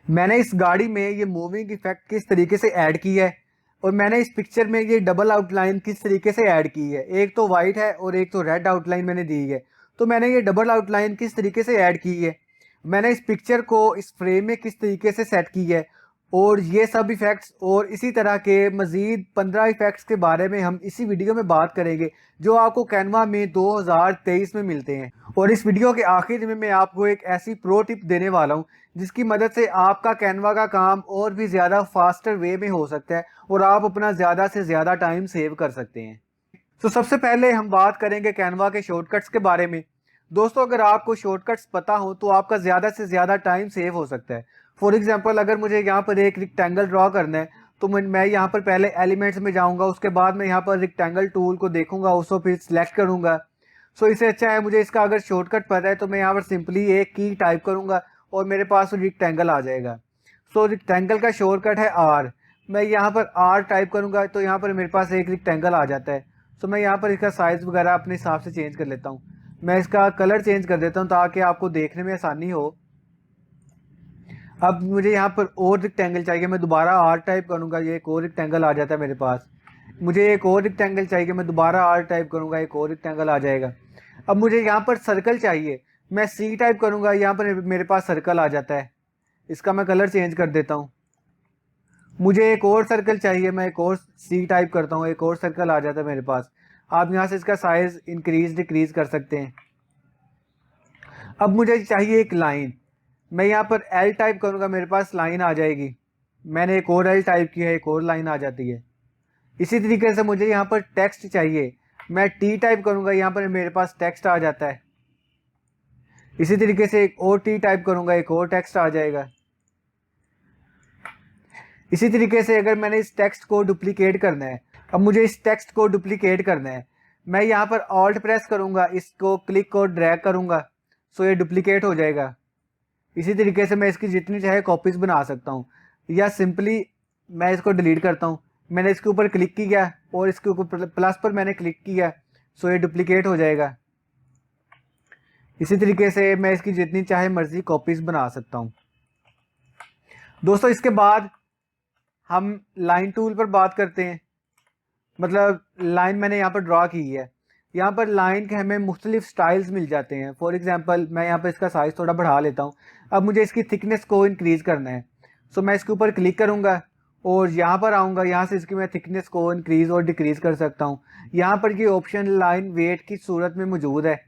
मैंने इस गाड़ी में ये मूविंग इफेक्ट किस तरीके से ऐड की है और मैंने इस पिक्चर में ये डबल आउटलाइन किस तरीके से ऐड की है। एक तो वाइट है और एक तो रेड आउटलाइन मैंने दी है। तो मैंने ये डबल आउटलाइन किस तरीके से ऐड की है, मैंने इस पिक्चर को इस फ्रेम में किस तरीके से सेट की है, और ये सब इफ़ेक्ट्स और इसी तरह के मज़ीद 15 इफ़ेक्ट्स के बारे में हम इसी वीडियो में बात करेंगे जो आपको कैनवा में 2023 में मिलते हैं। और इस वीडियो के आखिर में मैं आपको एक ऐसी प्रो टिप देने वाला हूँ जिसकी मदद से आपका कैनवा का काम और भी ज़्यादा फास्टर वे में हो सकता है और आप अपना ज़्यादा से ज़्यादा टाइम सेव कर सकते हैं। तो सबसे पहले हम बात करेंगे कैनवा के शॉर्टकट्स के बारे में। दोस्तों, अगर आपको शॉर्टकट्स पता हो तो आपका ज़्यादा से ज़्यादा टाइम सेव हो सकता है। फॉर एग्जांपल, अगर मुझे यहाँ पर एक रेक्टेंगल ड्रॉ करना है तो मैं यहाँ पर पहले एलिमेंट्स में जाऊँगा, उसके बाद मैं यहाँ पर रेक्टेंगल टूल को देखूंगा, उसको फिर सिलेक्ट करूँगा। सो इससे अच्छा है मुझे इसका अगर शॉर्टकट पता है तो मैं यहाँ पर सिंपली एक की टाइप करूँगा और मेरे पास रेक्टेंगल आ जाएगा। सो रेक्टेंगल का शॉर्टकट है आर। मैं यहाँ पर आर टाइप करूँगा तो यहाँ पर मेरे पास एक रेक्टेंगल आ जाता है। सो मैं यहाँ पर इसका साइज़ वगैरह अपने हिसाब से चेंज कर लेता हूँ। मैं इसका कलर चेंज कर देता हूँ ताकि आपको देखने में आसानी हो। अब मुझे यहाँ पर और रेक्टेंगल चाहिए, मैं दोबारा आर टाइप करूँगा, ये एक और रेक्टेंगल आ जाता है मेरे पास। मुझे एक और रेक्टेंगल चाहिए, मैं दोबारा आर टाइप करूँगा, एक और रेक्टेंगल आ जाएगा। अब मुझे यहाँ पर सर्कल चाहिए, मैं सी टाइप करूँगा, यहाँ पर मेरे पास सर्कल आ जाता है। इसका मैं कलर चेंज कर देता हूँ। मुझे एक और सर्कल चाहिए, मैं एक और सी टाइप करता हूँ, एक और सर्कल आ जाता है मेरे पास। आप यहाँ से इसका साइज़ इंक्रीज डिक्रीज कर सकते हैं। अब मुझे चाहिए एक लाइन, मैं यहाँ पर एल टाइप करूँगा, मेरे पास लाइन आ जाएगी। मैंने एक और एल टाइप किया है, एक और लाइन आ जाती है। इसी तरीके से मुझे यहाँ पर टेक्स्ट चाहिए, मैं टी टाइप करूँगा, यहाँ पर मेरे पास टेक्स्ट आ जाता है। इसी तरीके से एक और टी टाइप करूँगा, एक और टेक्स्ट आ जाएगा। इसी तरीके से अगर मैंने इस टेक्स्ट को डुप्लीकेट करना है, अब मुझे इस टेक्स्ट को डुप्लीकेट करना है, मैं यहाँ पर ऑल्ट प्रेस करूँगा, इसको क्लिक और ड्रैग करूँगा, सो ये डुप्लीकेट हो जाएगा। इसी तरीके से मैं इसकी जितनी चाहे कॉपीज़ बना सकता हूँ, या सिंपली मैं इसको डिलीट करता हूँ। मैंने इसके ऊपर क्लिक किया और इसके ऊपर प्लस पर मैंने क्लिक किया, सो ये डुप्लीकेट हो जाएगा। इसी तरीके से मैं इसकी जितनी चाहे मर्जी कॉपीज़ बना सकता हूँ। दोस्तों, इसके बाद हम लाइन टूल पर बात करते हैं। मतलब लाइन मैंने यहाँ पर ड्रॉ की है, यहाँ पर लाइन के हमें मुख्तलिफ स्टाइल्स मिल जाते हैं। फॉर एग्जांपल, मैं यहाँ पर इसका साइज़ थोड़ा बढ़ा लेता हूँ। अब मुझे इसकी थिकनेस को इंक्रीज़ करना है, सो मैं इसके ऊपर क्लिक करूँगा और यहाँ पर आऊँगा, यहाँ से इसकी मैं थिकनेस को इंक्रीज़ और डिक्रीज़ कर सकता हूँ। यहाँ पर ये ऑप्शन लाइन वेट की सूरत में मौजूद है।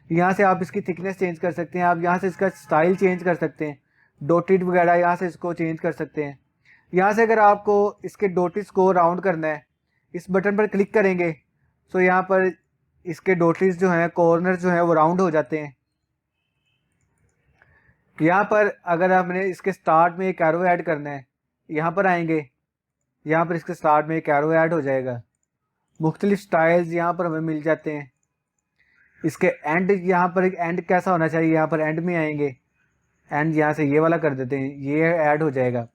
यहाँ से आप इसकी थिकनेस चेंज कर सकते हैं, आप यहाँ से इसका स्टाइल चेंज कर सकते हैं, डॉटेड वगैरह यहाँ से इसको चेंज कर सकते हैं। यहाँ से अगर आपको इसके डॉटेज को राउंड करना है, इस बटन पर क्लिक करेंगे, सो यहाँ पर इसके डॉटेज जो हैं, कॉर्नर जो हैं, वो राउंड हो जाते हैं। यहाँ पर अगर हमने इसके स्टार्ट में एक एरो ऐड करना है, यहाँ पर आएंगे, यहाँ पर इसके स्टार्ट में एक एरो ऐड हो जाएगा। मुख्तलिफ स्टाइल्स यहाँ पर हमें मिल जाते हैं। इसके एंड, यहाँ पर एक एंड कैसा होना चाहिए, यहाँ पर एंड में आएंगे, एंड यहाँ से ये वाला कर देते हैं, ये ऐड हो जाएगा।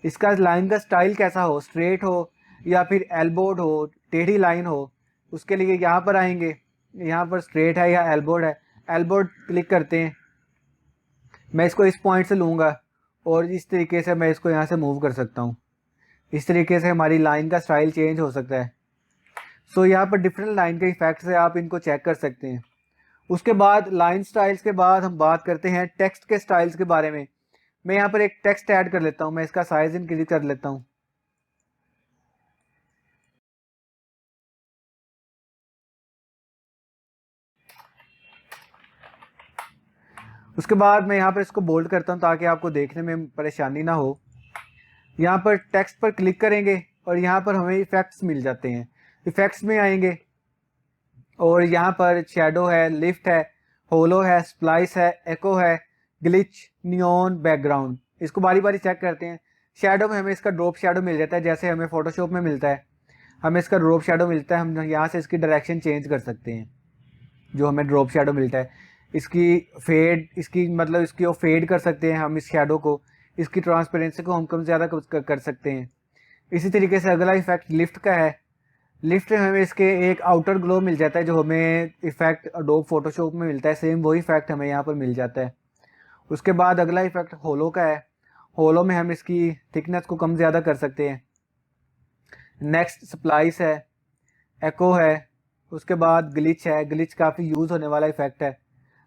इसका लाइन का स्टाइल कैसा हो, स्ट्रेट हो या फिर एल्बोड हो, टेढ़ी लाइन हो, उसके लिए यहाँ पर आएंगे, यहाँ पर स्ट्रेट है या एल्बोड है, एल्बोड क्लिक करते हैं। मैं इसको इस पॉइंट से लूँगा और इस तरीके से मैं इसको यहाँ से मूव कर सकता हूँ। इस तरीके से हमारी लाइन का स्टाइल चेंज हो सकता है। सो यहाँ पर डिफरेंट लाइन के इफेक्ट्स है, आप इनको चेक कर सकते हैं। उसके बाद लाइन स्टाइल्स के बाद हम बात करते हैं टेक्स्ट के स्टाइल्स के बारे में। मैं यहाँ पर एक टेक्स्ट ऐड कर लेता हूँ, मैं इसका साइज इंक्रीज कर लेता हूँ। उसके बाद मैं यहाँ पर इसको बोल्ड करता हूँ ताकि आपको देखने में परेशानी ना हो। यहाँ पर टेक्स्ट पर क्लिक करेंगे और यहाँ पर हमें इफेक्ट्स मिल जाते हैं। इफेक्ट्स में आएंगे और यहाँ पर शेडो है, लिफ्ट है, होलो है, स्प्लाइस है, एको है, ग्लिच, नियॉन, बैकग्राउंड। इसको बारी बारी चेक करते हैं। शेडो में हमें इसका ड्रॉप शेडो मिल जाता है, जैसे हमें फोटोशॉप में मिलता है, हमें इसका ड्रॉप शेडो मिलता है। हम यहाँ से इसकी डायरेक्शन चेंज कर सकते हैं। जो हमें ड्रॉप शेडो मिलता है, इसकी फेड, इसकी मतलब इसकी वो फेड कर सकते हैं हम इस शेडो को, इसकी ट्रांसपेरेंसी को हम कम ज़्यादा कर सकते हैं। इसी तरीके से अगला इफेक्ट लिफ्ट का है। लिफ्ट में हमें इसके एक आउटर ग्लो मिल जाता है जो हमें इफेक्ट अडोब फोटोशॉप में मिलता है, सेम वही इफेक्ट हमें यहाँ पर मिल जाता है। उसके बाद अगला इफेक्ट होलो का है। होलो में हम इसकी थिकनेस को कम ज़्यादा कर सकते हैं। नेक्स्ट स्प्लाइस है, एको है, उसके बाद ग्लिच है। ग्लिच काफ़ी यूज़ होने वाला इफेक्ट है।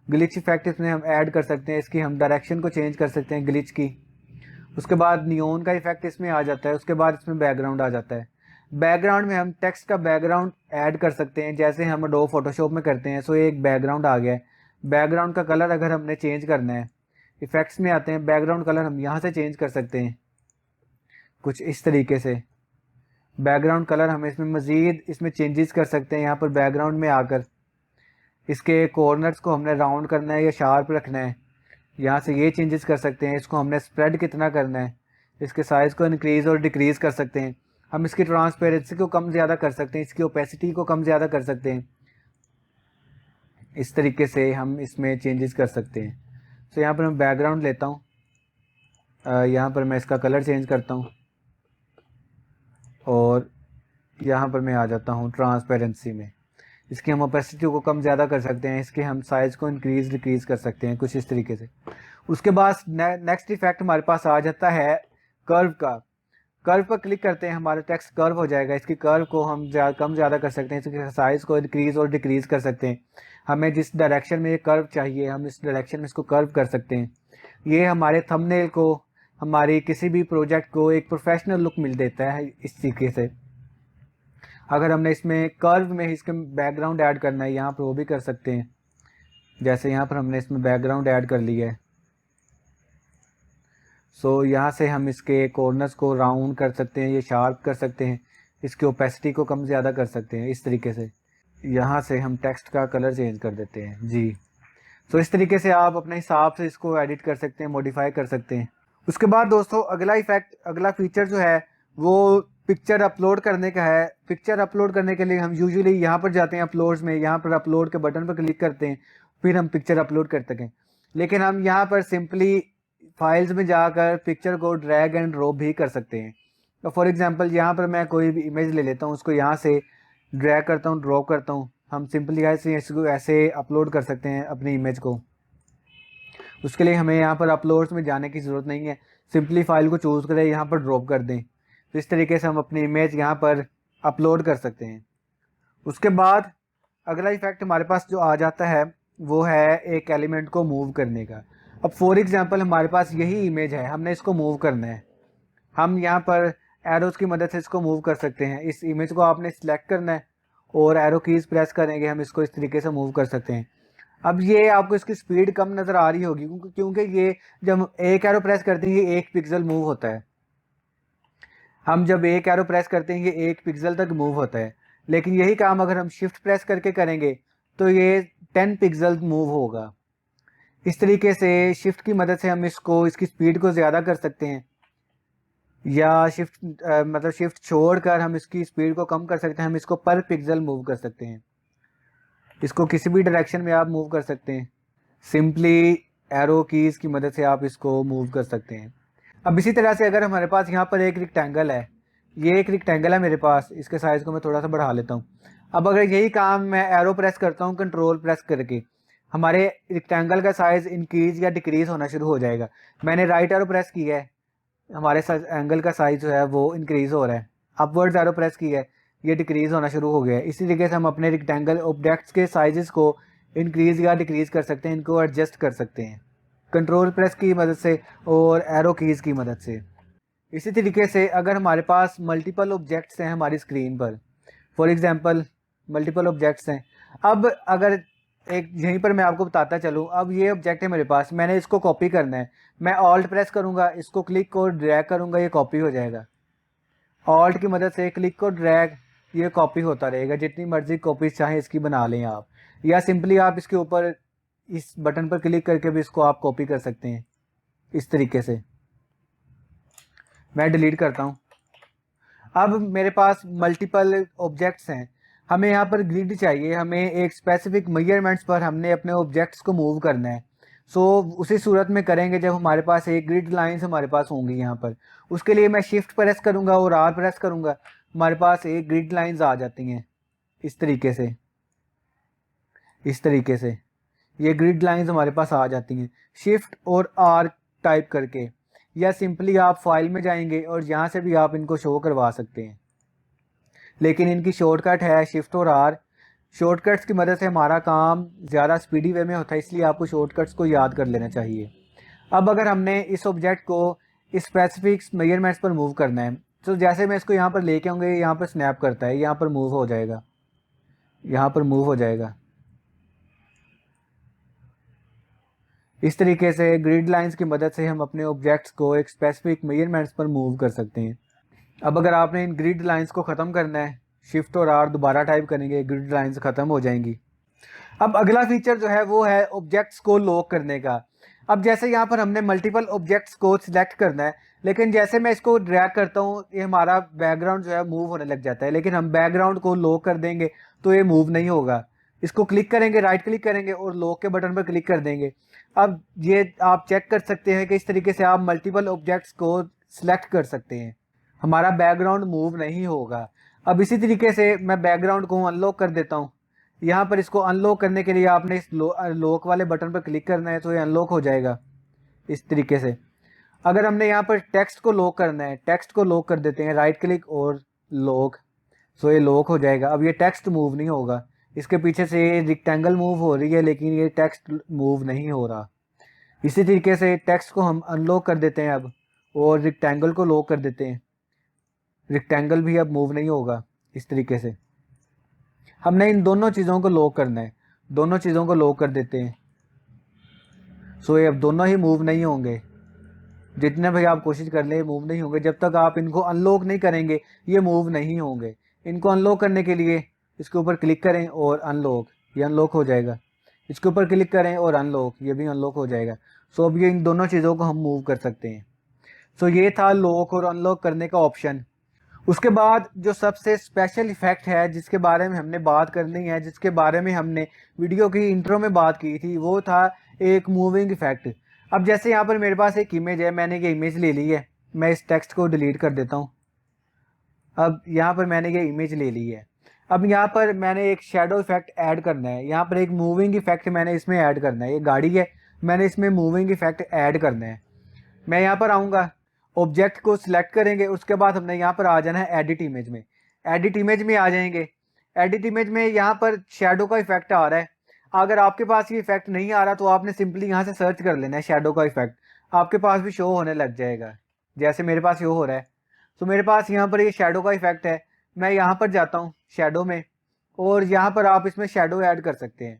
ग्लिच इफेक्ट इसमें हम ऐड कर सकते हैं, इसकी हम डायरेक्शन को चेंज कर सकते हैं ग्लिच की। उसके बाद नियोन का इफेक्ट इसमें आ जाता है। उसके बाद इसमें बैकग्राउंड आ जाता है। बैकग्राउंड में हम टेक्स्ट का बैकग्राउंड ऐड कर सकते हैं, जैसे हम एडोब फोटोशॉप में करते हैं। सो एक बैकग्राउंड आ गया है। बैकग्राउंड का कलर अगर हमने चेंज करना है, इफेक्ट्स में आते हैं, बैकग्राउंड कलर हम यहाँ से चेंज कर सकते हैं कुछ इस तरीके से। बैकग्राउंड कलर हम इसमें मज़ीद इसमें चेंजेस कर सकते हैं। यहाँ पर बैकग्राउंड में आकर इसके कॉर्नर्स को हमने राउंड करना है या शार्प रखना है, यहाँ से ये चेंजेस कर सकते हैं। इसको हमने स्प्रेड कितना करना है, इसके साइज़ को इंक्रीज़ और डिक्रीज़ कर सकते हैं। हम इसकी ट्रांसपेरेंसी को कम ज़्यादा कर सकते हैं, इसकी ओपेसिटी को कम ज़्यादा कर सकते हैं। इस तरीके से हम इसमें चेंजेस कर सकते हैं। तो यहाँ पर मैं बैकग्राउंड लेता हूँ, यहाँ पर मैं इसका कलर चेंज करता हूँ और यहाँ पर मैं आ जाता हूँ ट्रांसपेरेंसी में। इसकी हम ओपेसिटी को कम ज़्यादा कर सकते हैं, इसके हम साइज़ को इंक्रीज़ डिक्रीज़ कर सकते हैं कुछ इस तरीके से। उसके बाद नेक्स्ट इफेक्ट हमारे पास आ जाता है कर्व का। कर्व पर क्लिक करते हैं, हमारा टेक्स्ट कर्व हो जाएगा। इसकी कर्व को हम कम ज़्यादा कर सकते हैं, इसके साइज़ को इंक्रीज़ और डिक्रीज़ कर सकते हैं। हमें जिस डायरेक्शन में ये कर्व चाहिए, हम इस डायरेक्शन में इसको कर्व कर सकते हैं। ये हमारे थंबनेल को, हमारी किसी भी प्रोजेक्ट को एक प्रोफेशनल लुक मिल देता है इस तरीके से। अगर हमने इसमें कर्व में इसके बैकग्राउंड ऐड करना है, यहाँ पर वो भी कर सकते हैं। जैसे यहाँ पर हमने इसमें बैकग्राउंड ऐड कर लिया है। सो यहाँ से हम इसके कॉर्नर्स को राउंड कर सकते हैं, ये शार्प कर सकते हैं, इसकी ओपेसिटी को कम ज़्यादा कर सकते हैं इस तरीके से। यहाँ से हम टेक्स्ट का कलर चेंज कर देते हैं जी। सो इस तरीके से आप अपने हिसाब से इसको एडिट कर सकते हैं, मॉडिफाई कर सकते हैं। उसके बाद दोस्तों अगला फीचर जो है वो पिक्चर अपलोड करने का है। पिक्चर अपलोड करने के लिए हम यूजुअली यहाँ पर जाते हैं अपलोड्स में, यहाँ पर अपलोड के बटन पर क्लिक करते हैं, फिर हम पिक्चर अपलोड कर सकें। लेकिन हम यहाँ पर सिंपली फाइल्स में जाकर पिक्चर को ड्रैग एंड ड्रॉप भी कर सकते हैं। तो फॉर एग्जांपल यहाँ पर मैं कोई भी इमेज ले लेता हूँ, उसको यहाँ से ड्रैग करता हूँ, ड्रॉप करता हूँ। हम सिंपली ऐसे अपलोड कर सकते हैं अपनी इमेज को। उसके लिए हमें यहाँ पर अपलोड्स में जाने की ज़रूरत नहीं है, सिंपली फाइल को चूज़ करें, यहाँ पर ड्रॉप कर दें। तो इस तरीके से हम अपनी इमेज यहाँ पर अपलोड कर सकते हैं। उसके बाद अगला इफेक्ट हमारे पास जो आ जाता है वो है एक एलिमेंट को मूव करने का। अब फॉर एग्जांपल हमारे पास यही इमेज है, हमने इसको मूव करना है। हम यहाँ पर एरोज़ की मदद से इसको मूव कर सकते हैं। इस इमेज को आपने सिलेक्ट करना है और एरो कीज़ प्रेस करेंगे, हम इसको इस तरीके से मूव कर सकते हैं। अब ये आपको इसकी स्पीड कम नज़र आ रही होगी क्योंकि ये जब एक एरो प्रेस करते हैं ये 1 पिक्सल मूव होता है। हम जब एक एरो प्रेस करते हैं ये 1 पिक्सल तक मूव होता है। लेकिन यही काम अगर हम शिफ्ट प्रेस करके करेंगे तो ये 10 पिक्सल मूव होगा। इस तरीके से शिफ्ट की मदद से हम इसकी स्पीड को ज़्यादा कर सकते हैं, या शिफ्ट छोड़कर हम इसकी स्पीड को कम कर सकते हैं। हम इसको पर पिक्सल मूव कर सकते हैं, इसको किसी भी डायरेक्शन में आप मूव कर सकते हैं। सिंपली एरो कीज़ की मदद से आप इसको मूव कर सकते हैं। अब इसी तरह से अगर हमारे पास यहाँ पर एक रेक्टेंगल है, ये एक रेक्टेंगल है मेरे पास, इसके साइज़ को मैं थोड़ा सा बढ़ा लेता हूँ। अब अगर यही काम मैं एरो प्रेस करता हूँ कंट्रोल प्रेस करके, हमारे रेक्टेंगल का साइज़ इंक्रीज़ या डिक्रीज़ होना शुरू हो जाएगा। मैंने राइट एरो प्रेस किया है, हमारे एंगल का साइज़ जो है वो इंक्रीज़ हो रहा है। अपवर्ड्स एरो प्रेस किया है, ये डिक्रीज़ होना शुरू हो गया है। इसी तरीके से हम अपने रेक्टेंगल ऑब्जेक्ट्स के साइज़ को इंक्रीज़ या डिक्रीज़ कर सकते हैं, इनको एडजस्ट कर सकते हैं कंट्रोल प्रेस की मदद से और एरो कीज़ की मदद से। इसी तरीके से अगर हमारे पास मल्टीपल ऑब्जेक्ट्स हैं हमारी स्क्रीन पर, फॉर एग्जांपल मल्टीपल ऑब्जेक्ट्स हैं, अब अगर एक यहीं पर मैं आपको बताता चलूँ, अब ये ऑब्जेक्ट है मेरे पास, मैंने इसको कॉपी करना है। मैं ऑल्ट प्रेस करूँगा, इसको क्लिक और ड्रैग करूँगा, ये कॉपी हो जाएगा। ऑल्ट की मदद से क्लिक और ड्रैग, ये कॉपी होता रहेगा। जितनी मर्जी कॉपीज चाहें इसकी बना लें आप, या सिंपली आप इसके ऊपर इस बटन पर क्लिक करके भी इसको आप कॉपी कर सकते हैं इस तरीके से। मैं डिलीट करता हूँ। अब मेरे पास मल्टीपल ऑब्जेक्ट्स हैं, हमें यहाँ पर ग्रिड चाहिए, हमें एक स्पेसिफिक मेजरमेंट्स पर हमने अपने ऑब्जेक्ट्स को मूव करना है। सो उसी सूरत में करेंगे जब हमारे पास एक ग्रिड लाइंस हमारे पास होंगी यहाँ पर। उसके लिए मैं शिफ्ट प्रेस करूँगा और आर प्रेस करूँगा, हमारे पास एक ग्रिड लाइंस आ जाती हैं इस तरीके से। इस तरीके से ये ग्रिड लाइंस हमारे पास आ जाती हैं शिफ्ट और आर टाइप करके। या सिंपली आप फाइल में जाएंगे और यहाँ से भी आप इनको शो करवा सकते हैं। लेकिन इनकी शॉर्टकट है शिफ्ट और आर। शॉर्टकट्स की मदद से हमारा काम ज़्यादा स्पीडी वे में होता है, इसलिए आपको शॉर्टकट्स को याद कर लेना चाहिए। अब अगर हमने इस ऑब्जेक्ट को स्पेसिफिक मेजरमेंट्स पर मूव करना है, तो जैसे मैं इसको यहाँ पर लेके आऊँगा, यहाँ पर स्नैप करता है, यहाँ पर मूव हो जाएगा, यहाँ पर मूव हो जाएगा। इस तरीके से ग्रिड लाइंस की मदद से हम अपने ऑब्जेक्ट्स को एक स्पेसिफिक मेजरमेंट्स पर मूव कर सकते हैं। अब अगर आपने इन ग्रिड लाइंस को ख़त्म करना है, शिफ्ट और आर दोबारा टाइप करेंगे, ग्रिड लाइंस ख़त्म हो जाएंगी। अब अगला फीचर जो है वो है ऑब्जेक्ट्स को लॉक करने का। अब जैसे यहाँ पर हमने मल्टीपल ऑब्जेक्ट्स को सिलेक्ट करना है, लेकिन जैसे मैं इसको ड्रैग करता हूँ ये हमारा बैकग्राउंड जो है मूव होने लग जाता है, लेकिन हम बैकग्राउंड को लॉक कर देंगे तो ये मूव नहीं होगा। इसको क्लिक करेंगे, राइट क्लिक करेंगे और लॉक के बटन पर क्लिक कर देंगे। अब ये आप चेक कर सकते हैं कि इस तरीके से आप मल्टीपल ऑब्जेक्ट्स को सिलेक्ट कर सकते हैं, हमारा बैकग्राउंड मूव नहीं होगा। अब इसी तरीके से मैं बैकग्राउंड को अनलॉक कर देता हूँ। यहाँ पर इसको अनलॉक करने के लिए आपने इस लॉक वाले बटन पर क्लिक करना है, तो ये अनलॉक हो जाएगा इस तरीके से। अगर हमने यहाँ पर टेक्स्ट को लॉक करना है, टेक्स्ट को लॉक कर देते हैं, राइट क्लिक और लॉक, सो ये लॉक हो जाएगा। अब ये टेक्स्ट मूव नहीं होगा, इसके पीछे से ये रिक्टेंगल मूव हो रही है लेकिन ये टेक्स्ट मूव नहीं हो रहा। इसी तरीके से टेक्स्ट को हम अनलॉक कर देते हैं अब, और रिक्टेंगल को लॉक कर देते हैं, रिक्टेंगल भी अब मूव नहीं होगा। इस तरीके से हमने इन दोनों चीज़ों को लॉक करना है, दोनों चीज़ों को लॉक कर देते हैं, सो ये अब दोनों ही मूव नहीं होंगे। जितने भाई आप कोशिश कर ले मूव नहीं होंगे, जब तक आप इनको अनलॉक नहीं करेंगे ये मूव नहीं होंगे। इनको अनलॉक करने के लिए इसके ऊपर क्लिक करें और अनलॉक, ये अनलॉक हो जाएगा। इसके ऊपर क्लिक करें और अनलॉक, ये भी अनलॉक हो जाएगा। सो अब ये इन दोनों चीज़ों को हम मूव कर सकते हैं। सो ये था लॉक और अनलॉक करने का ऑप्शन। उसके बाद जो सबसे स्पेशल इफेक्ट है जिसके बारे में हमने बात करनी है, जिसके बारे में हमने वीडियो की इंट्रो में बात की थी, वो था एक मूविंग इफेक्ट। अब जैसे यहाँ पर मेरे पास एक इमेज है, मैंने ये इमेज ले ली है, मैं इस टेक्स्ट को डिलीट कर देता हूँ। अब यहाँ पर मैंने ये इमेज ले ली है। अब यहाँ पर मैंने एक शेडो इफेक्ट ऐड करना है, यहाँ पर एक मूविंग इफेक्ट मैंने इसमें ऐड करना है। ये गाड़ी है, मैंने इसमें मूविंग इफेक्ट ऐड करना है। मैं यहाँ पर आऊँगा, ऑब्जेक्ट को सिलेक्ट करेंगे, उसके बाद हमने यहाँ पर आ जाना है एडिट इमेज में। एडिट इमेज में आ जाएंगे। एडिट इमेज में यहाँ पर शेडो का इफेक्ट आ रहा है। अगर आपके पास ये इफेक्ट नहीं आ रहा तो आपने सिंपली यहाँ से सर्च कर लेना है शेडो का इफेक्ट, आपके पास भी शो होने लग जाएगा, जैसे मेरे पास शो हो रहा है। तो मेरे पास यहाँ पर ये शेडो का इफेक्ट है। मैं यहाँ पर जाता हूँ शेडो में, और यहाँ पर आप इसमें शेडो ऐड कर सकते हैं।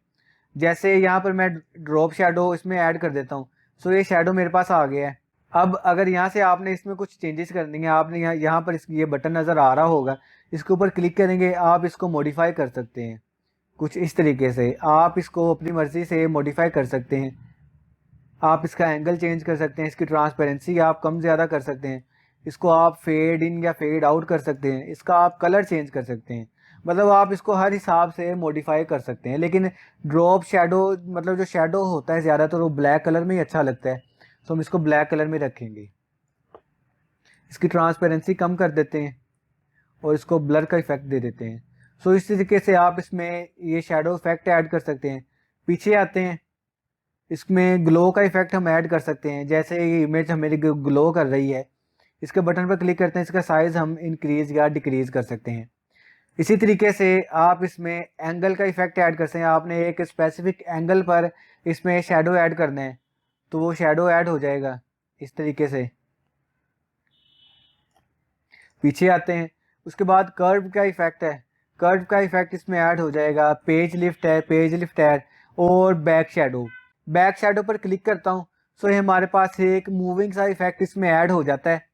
जैसे यहाँ पर मैं ड्रॉप शेडो इसमें ऐड कर देता हूँ, सो ये शेडो मेरे पास आ गया है। अब अगर यहाँ से आपने इसमें कुछ चेंजेस करनी है, आपने यहाँ पर ये बटन नज़र आ रहा होगा, इसके ऊपर क्लिक करेंगे, आप इसको मॉडिफाई कर सकते हैं। कुछ इस तरीके से आप इसको अपनी मर्ज़ी से मॉडिफाई कर सकते हैं। आप इसका एंगल चेंज कर सकते हैं, इसकी ट्रांसपेरेंसी आप कम ज़्यादा कर सकते हैं, इसको आप फेड इन या फेड आउट कर सकते हैं, इसका आप कलर चेंज कर सकते हैं। मतलब आप इसको हर हिसाब से मॉडिफाई कर सकते हैं। लेकिन ड्रॉप शेडो, मतलब जो शेडो होता है ज़्यादातर वो ब्लैक कलर में ही अच्छा लगता है, तो हम इसको ब्लैक कलर में रखेंगे। इसकी ट्रांसपेरेंसी कम कर देते हैं और इसको ब्लर का इफेक्ट दे देते हैं। सो इस तरीके से आप इसमें ये शेडो इफेक्ट ऐड कर सकते हैं। पीछे आते हैं, इसमें ग्लो का इफेक्ट हम ऐड कर सकते हैं। जैसे ये इमेज हमें ग्लो कर रही है, इसके बटन पर क्लिक करते हैं, इसका साइज़ हम इंक्रीज़ या डिक्रीज़ कर सकते हैं। इसी तरीके से आप इसमें एंगल का इफेक्ट ऐड कर सकते हैं। आपने एक स्पेसिफिक एंगल पर इसमें शेडो ऐड करना है तो वो शेडो ऐड हो जाएगा इस तरीके से। पीछे आते हैं, उसके बाद कर्व का इफेक्ट है, कर्व का इफेक्ट इसमें ऐड हो जाएगा। पेज लिफ्ट है, पेज लिफ्ट है, और बैक शेडो। बैक शेडो पर क्लिक करता हूँ, सो ये हमारे पास एक मूविंग सा इफेक्ट इसमें ऐड हो जाता है।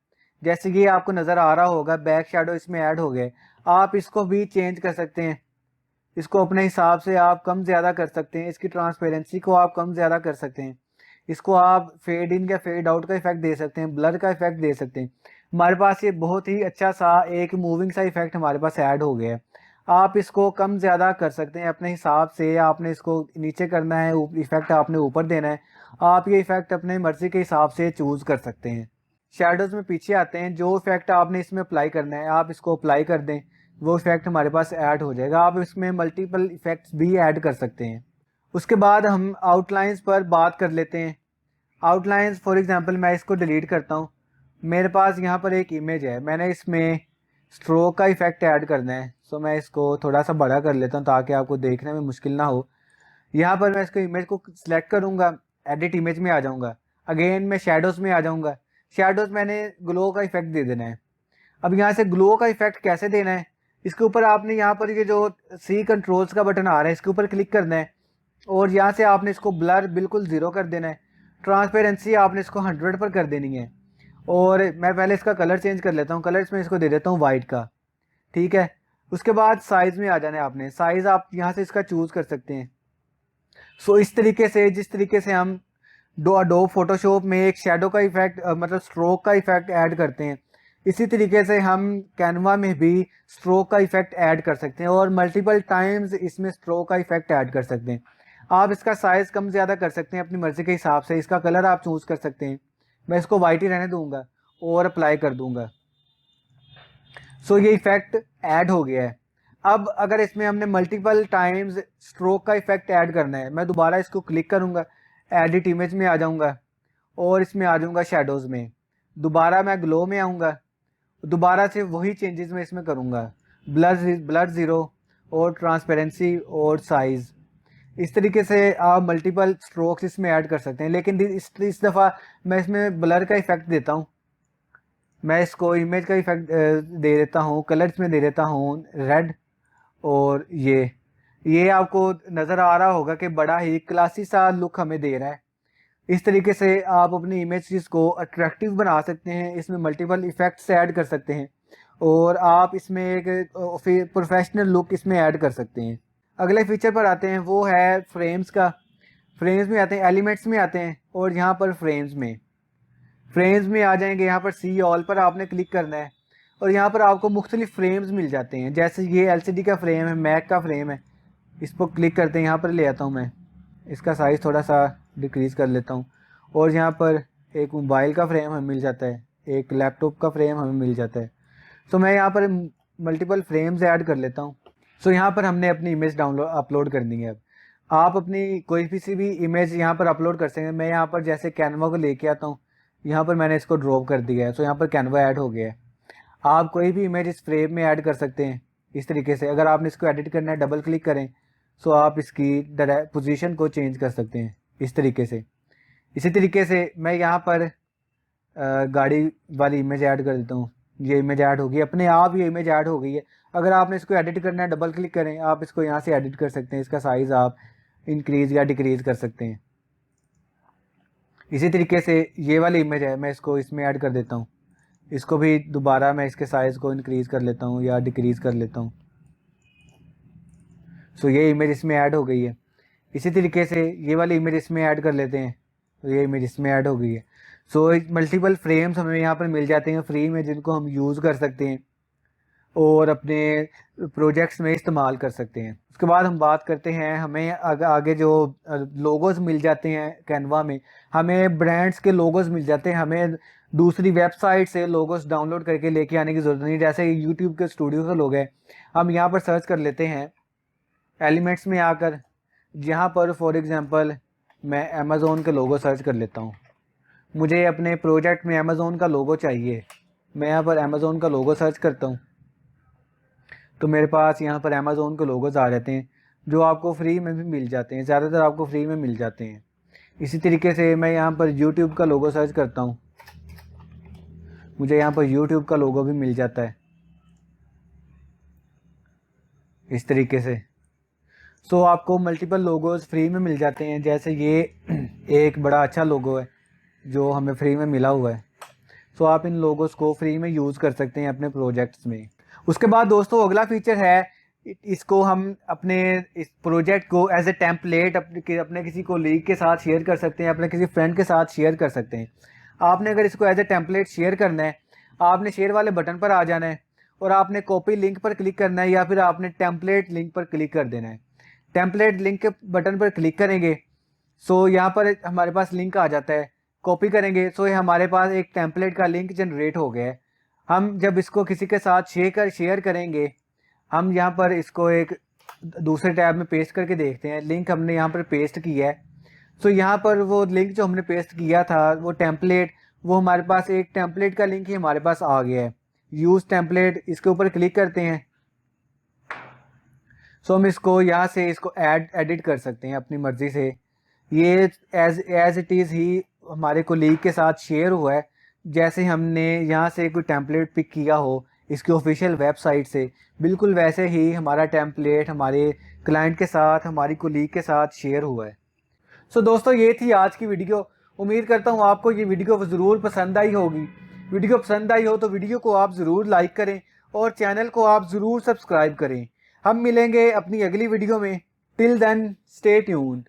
जैसे कि आपको नज़र आ रहा होगा, बैक शेडो इसमें ऐड हो गए। आप इसको भी चेंज कर सकते हैं, इसको अपने हिसाब से आप कम ज़्यादा कर सकते हैं, इसकी ट्रांसपेरेंसी को आप कम ज़्यादा कर सकते हैं, इसको आप फेड इन या फेड आउट का इफेक्ट दे सकते हैं, ब्लर का इफेक्ट दे सकते हैं। हमारे पास ये बहुत ही अच्छा सा एक मूविंग सा इफेक्ट हमारे पास ऐड हो गया है। आप इसको कम ज़्यादा कर सकते हैं अपने हिसाब से। आपने इसको नीचे करना है, इफेक्ट आपने ऊपर देना है, आप ये इफेक्ट अपने मर्ज़ी के हिसाब से चूज़ कर सकते हैं। शेडोज़ में पीछे आते हैं, जो इफेक्ट आपने इसमें अप्लाई करना है आप इसको अप्लाई कर दें, वो इफेक्ट हमारे पास ऐड हो जाएगा। आप इसमें मल्टीपल इफेक्ट्स भी ऐड कर सकते हैं। उसके बाद हम आउटलाइंस पर बात कर लेते हैं। आउटलाइंस फॉर एग्जांपल मैं इसको डिलीट करता हूँ। मेरे पास यहाँ पर एक इमेज है, मैंने इसमें स्ट्रोक का इफेक्ट ऐड करना है। सो मैं इसको थोड़ा सा बड़ा कर लेता हूँ ताकि आपको देखने में मुश्किल ना हो। यहाँ पर मैं इसको इमेज को सिलेक्ट करूँगा, एडिट इमेज में आ जाऊँगा, अगेन मैं शेडोज़ में आ जाऊँगा। शेडोज़ मैंने ग्लो का इफेक्ट दे देना है। अब यहाँ से ग्लो का इफेक्ट कैसे देना है, इसके ऊपर आपने यहाँ पर ये जो सी कंट्रोल्स का बटन आ रहा है इसके ऊपर क्लिक करना है और यहाँ से आपने इसको ब्लर बिल्कुल ज़ीरो कर देना है। ट्रांसपेरेंसी आपने इसको 100 पर कर देनी है। और मैं पहले इसका कलर चेंज कर लेता हूँ, कलर इसमें इसको दे देता हूँ वाइट का, ठीक है। उसके बाद साइज़ में आ जाना है आपने, साइज़ आप यहाँ से इसका चूज़ कर सकते हैं। सो इस तरीके से, जिस तरीके से हम अडोब फोटोशॉप में एक शेडो का इफेक्ट मतलब स्ट्रोक का इफेक्ट ऐड करते हैं, इसी तरीके से हम कैनवा में भी स्ट्रोक का इफेक्ट ऐड कर सकते हैं और मल्टीपल टाइम्स इसमें स्ट्रोक का इफेक्ट ऐड कर सकते हैं। आप इसका साइज़ कम ज़्यादा कर सकते हैं अपनी मर्ज़ी के हिसाब से, इसका कलर आप चूज़ कर सकते हैं। मैं इसको वाइट ही रहने दूंगा और अप्लाई कर दूंगा। सो ये इफेक्ट ऐड हो गया है। अब अगर इसमें हमने मल्टीपल टाइम्स स्ट्रोक का इफेक्ट ऐड करना है, मैं दोबारा इसको क्लिक करूंगा, एडिट इमेज में आ जाऊंगा और इसमें आ जाऊंगा शेडोज़ में। दोबारा मैं ग्लो में आऊँगा, दोबारा से वही चेंजेस मैं इसमें करूँगा, ब्लर ज़ीरो और ट्रांसपेरेंसी और साइज़। इस तरीके से आप मल्टीपल स्ट्रोक्स इसमें ऐड कर सकते हैं। लेकिन इस दफ़ा मैं इसमें ब्लर का इफेक्ट देता हूँ, मैं इसको इमेज का इफेक्ट दे देता हूँ, कलर्स में दे देता हूँ रेड। और ये आपको नज़र आ रहा होगा कि बड़ा ही क्लासी सा लुक हमें दे रहा है। इस तरीके से आप अपनी इमेज को अट्रैक्टिव बना सकते हैं, इसमें मल्टीपल इफ़ेक्ट्स ऐड कर सकते हैं और आप इसमें एक प्रोफेशनल लुक इसमें ऐड कर सकते हैं। अगले फीचर पर आते हैं, वो है फ्रेम्स का। फ्रेम्स में आते हैं, एलिमेंट्स में आते हैं और यहाँ पर फ्रेम्स में आ जाएंगे। यहाँ पर सी ऑल पर आपने क्लिक करना है और यहाँ पर आपको मुख्तलिफ फ्रेम्स मिल जाते हैं। जैसे ये एलसीडी का फ्रेम है, मैक का फ्रेम है, इस पर क्लिक करते हैं, यहाँ पर ले आता हूँ मैं, इसका साइज़ थोड़ा सा डिक्रीज़ कर लेता हूँ। और यहाँ पर एक मोबाइल का फ्रेम हमें मिल जाता है, एक लैपटॉप का फ्रेम हमें मिल जाता है। तो मैं यहाँ पर मल्टीपल फ्रेम्स ऐड कर लेता हूँ। सो यहाँ पर हमने अपनी इमेज अपलोड कर दी है। अब आप अपनी कोई भी इमेज यहाँ पर अपलोड कर सकते हैं। मैं यहाँ पर जैसे कैनवा को लेके आता हूँ, यहाँ पर मैंने इसको ड्रॉप कर दिया है। सो यहाँ पर कैनवा ऐड हो गया है। आप कोई भी इमेज इस फ्रेम में ऐड कर सकते हैं इस तरीके से। अगर आपने इसको एडिट करना है, डबल क्लिक करें, सो आप इसकी पोजीशन को चेंज कर सकते हैं इस तरीके से। इसी तरीके से मैं यहाँ पर गाड़ी वाली इमेज ऐड कर देता हूँ। ये इमेज ऐड होगी, अपने आप ये इमेज ऐड हो गई है। अगर आपने इसको एडिट करना है, डबल क्लिक करें, आप इसको यहाँ से एडिट कर सकते हैं। इसका साइज़ आप इंक्रीज़ या डिक्रीज़ कर सकते हैं। इसी तरीके से ये वाली इमेज है, मैं इसको इसमें ऐड कर देता हूँ। इसको भी दोबारा मैं इसके साइज़ को इंक्रीज़ कर लेता हूँ या डिक्रीज़ कर लेता हूँ। सो ये इमेज इसमें ऐड हो गई है। इसी तरीके से ये वाली इमेज इसमें ऐड कर लेते हैं, तो ये इमेज इसमें ऐड हो गई है। सो मल्टीपल फ्रेम्स हमें यहाँ पर मिल जाते हैं फ्री में, जिनको हम यूज़ कर सकते हैं और अपने प्रोजेक्ट्स में इस्तेमाल कर सकते हैं। उसके बाद हम बात करते हैं, हमें आगे जो लोगोज़ मिल जाते हैं कैनवा में, हमें ब्रांड्स के लोगोज़ मिल जाते हैं। हमें दूसरी वेबसाइट से लोगोज़ डाउनलोड करके लेके आने की ज़रूरत नहीं। जैसे यूट्यूब के स्टूडियो के लोग हैं, हम यहाँ पर सर्च कर लेते हैं एलिमेंट्स में आकर। यहाँ पर फॉर एग्ज़ाम्पल मैं अमेज़ोन के लोगो सर्च कर लेता हूँ। मुझे अपने प्रोजेक्ट में अमेज़ोन का लोगो चाहिए। मैं यहाँ पर अमेज़ोन का लोगो सर्च करता हूँ, तो मेरे पास यहाँ पर अमेज़ोन के लोगोज़ आ जाते हैं, जो आपको फ्री में भी मिल जाते हैं। ज़्यादातर आपको फ्री में मिल जाते हैं। इसी तरीके से मैं यहाँ पर यूट्यूब का लोगो सर्च करता हूँ, मुझे यहाँ पर यूट्यूब का लोगो भी मिल जाता है इस तरीके से। सो आपको मल्टीपल लोगोज़ फ्री में मिल जाते हैं। जैसे ये एक बड़ा अच्छा लोगो है जो हमें फ्री में मिला हुआ है। सो आप इन लोगोस को फ्री में यूज़ कर सकते हैं अपने प्रोजेक्ट्स में। उसके बाद दोस्तों अगला फीचर है, इसको हम अपने इस प्रोजेक्ट को एज ए टेम्पलेट अपने किसी कोलीग के साथ शेयर कर सकते हैं, अपने किसी फ्रेंड के साथ शेयर कर सकते हैं। आपने अगर इसको एज ए टेम्पलेट शेयर करना है, आपने शेयर वाले बटन पर आ जाना है और आपने कॉपी लिंक पर क्लिक करना है या फिर आपने टेम्पलेट लिंक पर क्लिक कर देना है। टेम्पलेट लिंक के बटन पर क्लिक करेंगे, सो यहाँ पर हमारे पास लिंक आ जाता है। कॉपी करेंगे, सो ये हमारे पास एक टेम्पलेट का लिंक जनरेट हो गया है। हम जब इसको किसी के साथ शेयर करेंगे, हम यहाँ पर इसको एक दूसरे टैब में पेस्ट करके देखते हैं। लिंक हमने यहाँ पर पेस्ट किया है, सो यहाँ पर वो लिंक जो हमने पेस्ट किया था वो टेम्पलेट, वो हमारे पास एक टेम्पलेट का लिंक ही हमारे पास आ गया है। यूज़ टेम्पलेट, इसके ऊपर क्लिक करते हैं। सो हम इसको यहाँ से इसको एडिट कर सकते हैं अपनी मर्ज़ी से। ये एज इट इज़ ही हमारे कोलीग के साथ शेयर हुआ है। जैसे हमने यहाँ से कोई टेम्पलेट पिक किया हो इसकी ऑफिशियल वेबसाइट से, बिल्कुल वैसे ही हमारा टेम्पलेट हमारे क्लाइंट के साथ, हमारी कोलीग के साथ शेयर हुआ है। सो दोस्तों, ये थी आज की वीडियो। उम्मीद करता हूँ आपको ये वीडियो ज़रूर पसंद आई होगी। वीडियो पसंद आई हो तो वीडियो को आप ज़रूर लाइक करें और चैनल को आप ज़रूर सब्सक्राइब करें। हम मिलेंगे अपनी अगली वीडियो में। Till then stay tuned.